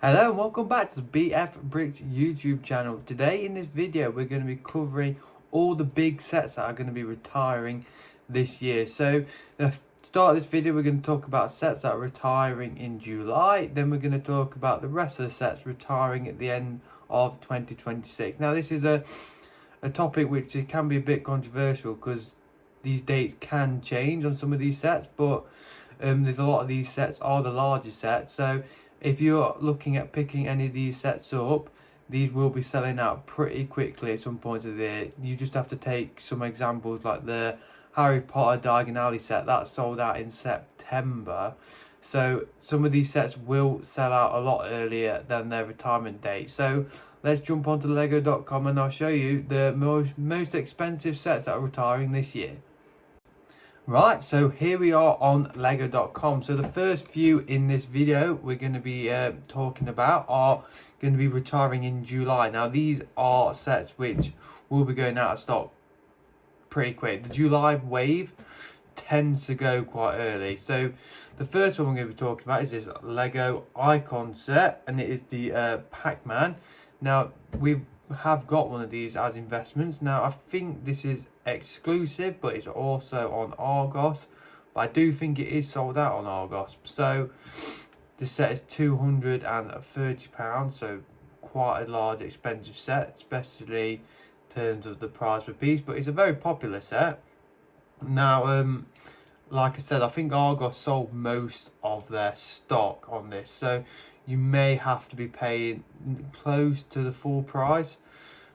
Hello and welcome back to the BF Bricks YouTube channel. Today in this video we're going to be covering all the big sets that are going to be retiring this year. So the start of this video we're going to talk about sets that are retiring in July. Then we're going to talk about the rest of the sets retiring at the end of 2026. Now this is a topic which it can be a bit controversial because these dates can change on some of these sets, but there's a lot of these sets are the largest sets. So if you're looking at picking any of these sets up, these will be selling out pretty quickly at some point of the year. You just have to take some examples like the Harry Potter Diagon Alley set that sold out in September. So some of these sets will sell out a lot earlier than their retirement date. So let's jump onto lego.com and I'll show you the most expensive sets that are retiring this year. Right, so here we are on lego.com. So the first few in this video we're going to be talking about are going to be retiring in July. Now these are sets which will be going out of stock pretty quick. The July wave tends to go quite early. So the first one we're going to be talking about is this Lego Icon set, and it is the Pac-Man. Now we have got one of these as investments. Now I think this is exclusive, but it's also on Argos, but I do think it is sold out on Argos. So this set is £230, so quite a large expensive set, especially in terms of the price per piece, but it's a very popular set. Now like I said, I think Argos sold most of their stock on this, so you may have to be paying close to the full price.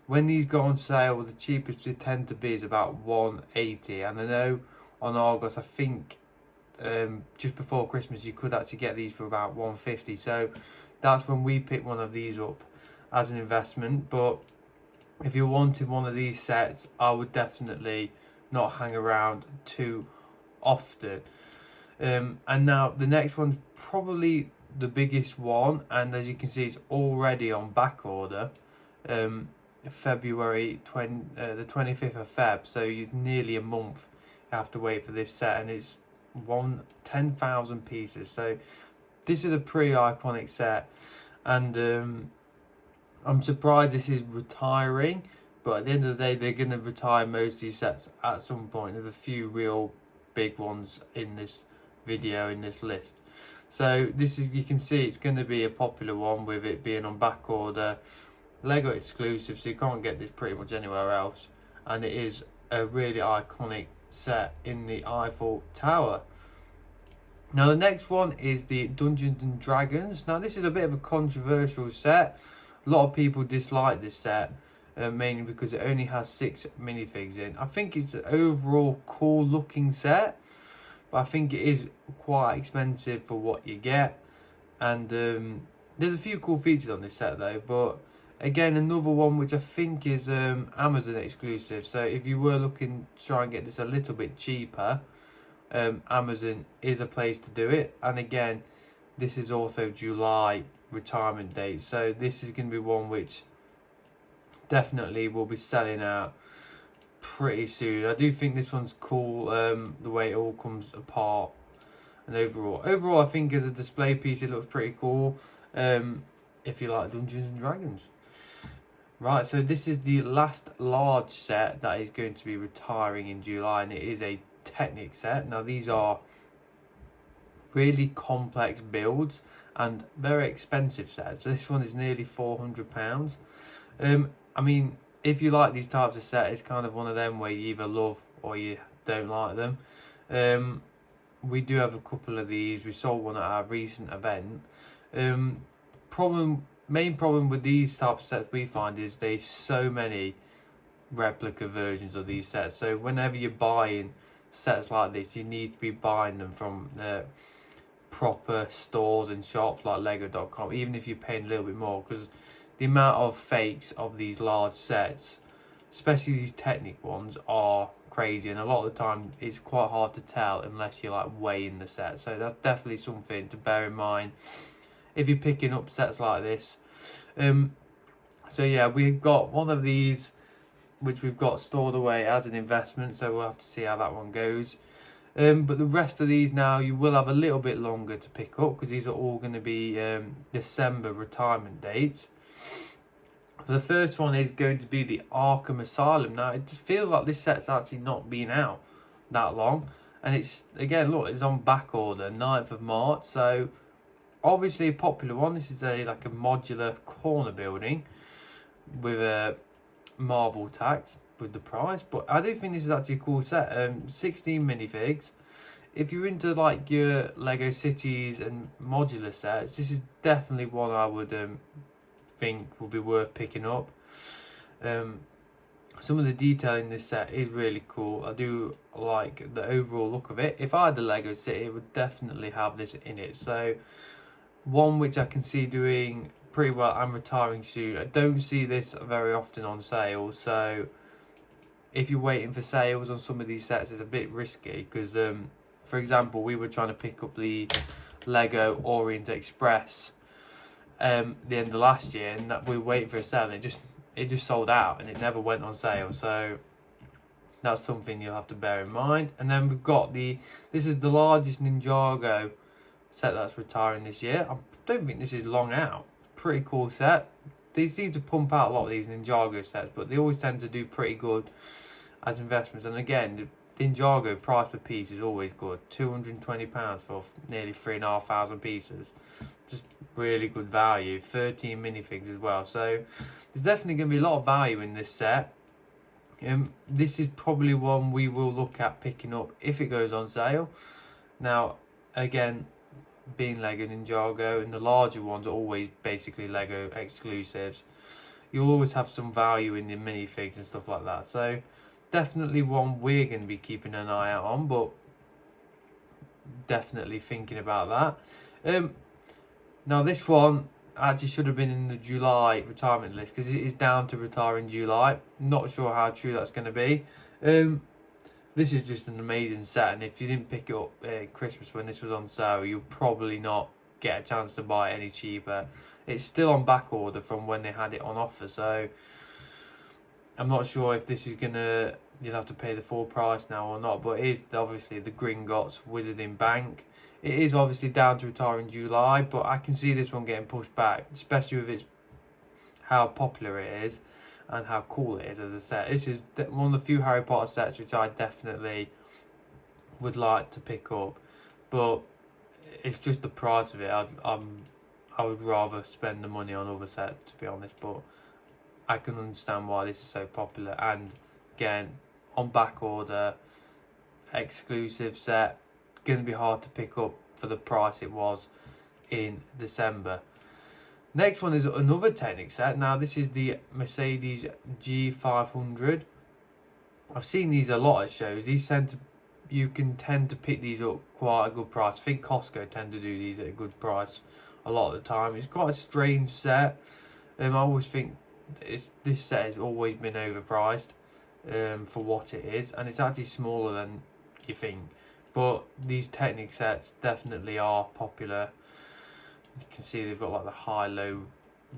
When these go on sale, the cheapest they tend to be is about £180, and I know on Argos, I think just before Christmas you could actually get these for about £150. So that's when we picked one of these up as an investment. But if you wanted one of these sets, I would definitely not hang around too often. And now the next one's probably the biggest one, and as you can see, it's already on back order. February the 25th of Feb, so you nearly a month you have to wait for this set, and it's 10,000 pieces. So this is a pretty iconic set, and I'm surprised this is retiring, but at the end of the day they're going to retire most of these sets at some point. There's a few real big ones in this video, in this list. So this is, you can see it's going to be a popular one with it being on back order. Lego exclusive, so you can't get this pretty much anywhere else, and it is a really iconic set in the Eiffel Tower. Now the next one is the Dungeons and Dragons. Now this is a bit of a controversial set. A lot of people dislike this set, mainly because it only has 6 minifigs in. I think it's an overall cool looking set, but I think it is quite expensive for what you get, and there's a few cool features on this set though. But again, another one which I think is Amazon exclusive. So if you were looking to try and get this a little bit cheaper, Amazon is a place to do it. And again, this is also July retirement date, so this is going to be one which definitely will be selling out pretty soon. I do think this one's cool, the way it all comes apart, and overall I think as a display piece it looks pretty cool, if you like Dungeons and Dragons. Right, so this is the last large set that is going to be retiring in July, and it is a Technic set. Now these are really complex builds and very expensive sets. So this one is nearly £400. I mean, if you like these types of sets, it's kind of one of them where you either love or you don't like them. We do have a couple of these. We sold one at our recent event. Main problem with these types of sets we find is there's so many replica versions of these sets. So whenever you're buying sets like this, you need to be buying them from proper stores and shops like lego.com, even if you're paying a little bit more, because the amount of fakes of these large sets, especially these Technic ones, are crazy, and a lot of the time it's quite hard to tell unless you're like weighing the set. So that's definitely something to bear in mind if you're picking up sets like this. So yeah, we've got one of these which we've got stored away as an investment, so we'll have to see how that one goes. But the rest of these now, you will have a little bit longer to pick up because these are all going to be December retirement dates. So the first one is going to be the Arkham Asylum. Now, it just feels like this set's actually not been out that long. And it's, again, look, it's on back order, 9th of March. So, obviously a popular one. This is like a modular corner building with a Marvel tax with the price. But I do think this is actually a cool set. 16 minifigs. If you're into like your Lego Cities and modular sets, this is definitely one I would think would be worth picking up. Some of the detail in this set is really cool. I do like the overall look of it. If I had the Lego City, it would definitely have this in it. So one which I can see doing pretty well and retiring soon. I don't see this very often on sale, so if you're waiting for sales on some of these sets, it's a bit risky because for example, we were trying to pick up the Lego Orient Express the end of last year, and that we were waiting for a sale, and it just sold out and it never went on sale. So that's something you'll have to bear in mind. And then we've got this is the largest Ninjago set that's retiring this year. I don't think this is long out. Pretty cool set. They seem to pump out a lot of these Ninjago sets, but they always tend to do pretty good as investments. And again, the Ninjago price per piece is always good. £220 for nearly 3,500 pieces. Just really good value. 13 minifigs as well. So there's definitely going to be a lot of value in this set. This is probably one we will look at picking up if it goes on sale. Now, again, being Lego Ninjago, and the larger ones are always basically Lego exclusives, you'll always have some value in the minifigs and stuff like that. So definitely one we're going to be keeping an eye out on, but definitely thinking about that. Now this one actually should have been in the July retirement list because it is down to retire in July. Not sure how true that's going to be. This is just an amazing set, and if you didn't pick it up at Christmas when this was on sale, you'll probably not get a chance to buy it any cheaper. It's still on back order from when they had it on offer, so I'm not sure if this is gonna, you'll have to pay the full price now or not, but it is obviously the Gringotts Wizarding Bank. It is obviously down to retire in July, but I can see this one getting pushed back, especially with how popular it is and how cool it is as a set. This is one of the few Harry Potter sets which I definitely would like to pick up, but it's just the price of it. I would rather spend the money on other sets, to be honest, but I can understand why this is so popular. And again, on back order, exclusive set, going to be hard to pick up for the price it was in December. Next one is another Technic set. Now this is the Mercedes G500. I've seen these a lot at shows. You can tend to pick these up quite a good price. I think Costco tend to do these at a good price a lot of the time. It's quite a strange set. I always think this set has always been overpriced for what it is, and it's actually smaller than you think. But these Technic sets definitely are popular. You can see they've got like the high-low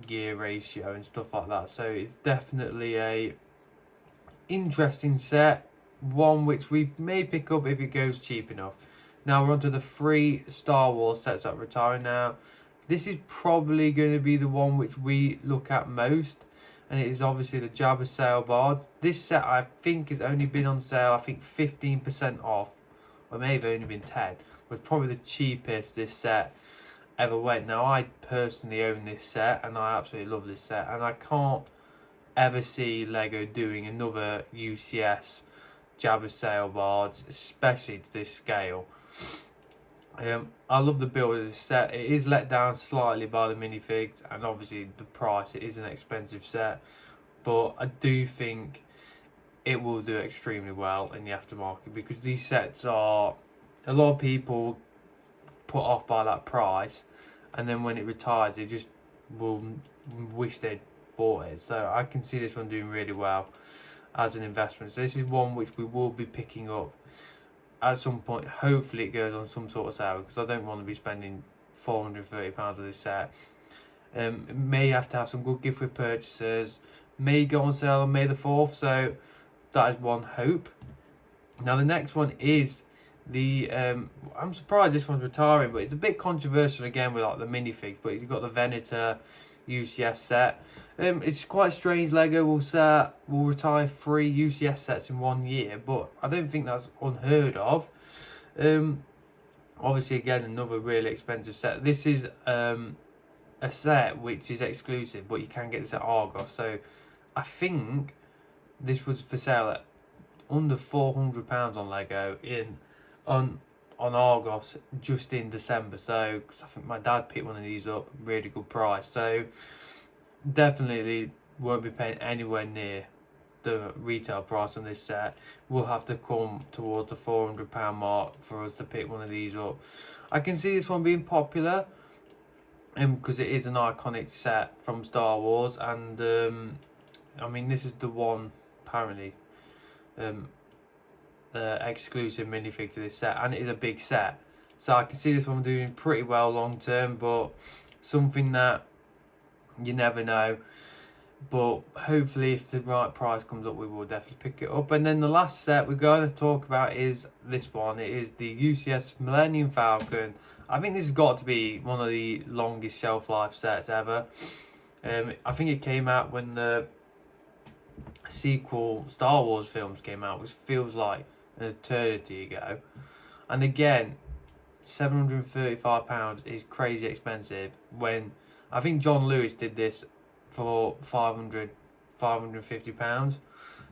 gear ratio and stuff like that. So it's definitely a interesting set. One which we may pick up if it goes cheap enough. Now we're on to the 3 Star Wars sets that are retiring now. This is probably going to be the one which we look at most. And it is obviously the Jabba Sail Bards. This set I think has only been on sale, I think 15% off. Or may have only been 10. Was probably the cheapest this set ever went. Now I personally own this set and I absolutely love this set, and I can't ever see Lego doing another UCS Jabba Sail Bards, especially to this scale. I love the build of this set. It is let down slightly by the minifigs and obviously the price. It is an expensive set, but I do think it will do extremely well in the aftermarket because these sets are, a lot of people put off by that price, and then when it retires they just will wish they'd bought it. So I can see this one doing really well as an investment. So this is one which we will be picking up at some point. Hopefully it goes on some sort of sale because I don't want to be spending £430 on this set. It may have to have some good gift with purchasers, may go on sale on May the 4th, so that is one hope. Now the next one is I'm surprised this one's retiring, but it's a bit controversial again with like the minifigs. But you've got the Venator UCS set. It's quite strange. Lego will retire 3 UCS sets in 1 year, but I don't think that's unheard of. Obviously, again, another really expensive set. This is a set which is exclusive, but you can get this at Argos. So I think this was for sale at under £400 on Lego on Argos just in December. So, cause I think my dad picked one of these up, really good price. So definitely won't be paying anywhere near the retail price on this set. We'll have to come towards the £400 mark for us to pick one of these up. I can see this one being popular because it is an iconic set from Star Wars, and I mean, this is the one apparently exclusive minifig to this set, and it is a big set, so I can see this one doing pretty well long term, but something that you never know. But hopefully if the right price comes up, we will definitely pick it up. And then the last set we're going to talk about is this one. It is the UCS Millennium Falcon. I think this has got to be one of the longest shelf life sets ever. I think it came out when the sequel Star Wars films came out, which feels like an eternity ago. And again, £735 is crazy expensive, when I think John Lewis did this for £550.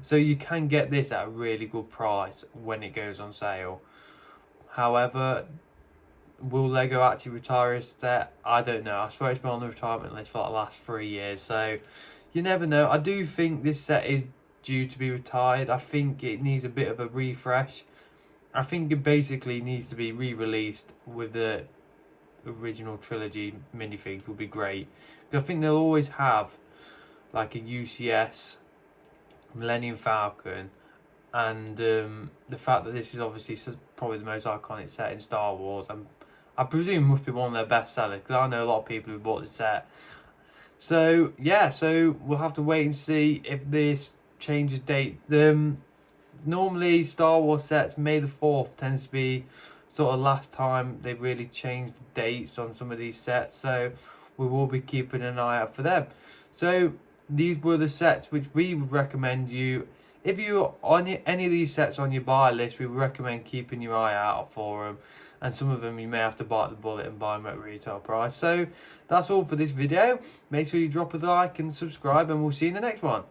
So you can get this at a really good price when it goes on sale. However, will Lego actually retire this set? I don't know. I swear it's been on the retirement list for like the last 3 years, so you never know. I do think this set is due to be retired. I think it needs a bit of a refresh. I think it basically needs to be re-released with the original trilogy minifigs. Would be great. I think they'll always have like a UCS Millennium Falcon, and the fact that this is obviously probably the most iconic set in Star Wars, I presume must be one of their best sellers, because I know a lot of people who bought the set. So yeah, so we'll have to wait and see if this changes date. Normally Star Wars sets, May the 4th tends to be sort of last time they've really changed the dates on some of these sets, so we will be keeping an eye out for them. So these were the sets which we would recommend you. If you're on any of these sets on your buy list, we would recommend keeping your eye out for them. And some of them you may have to bite the bullet and buy them at retail price. So that's all for this video. Make sure you drop a like and subscribe, and we'll see you in the next one.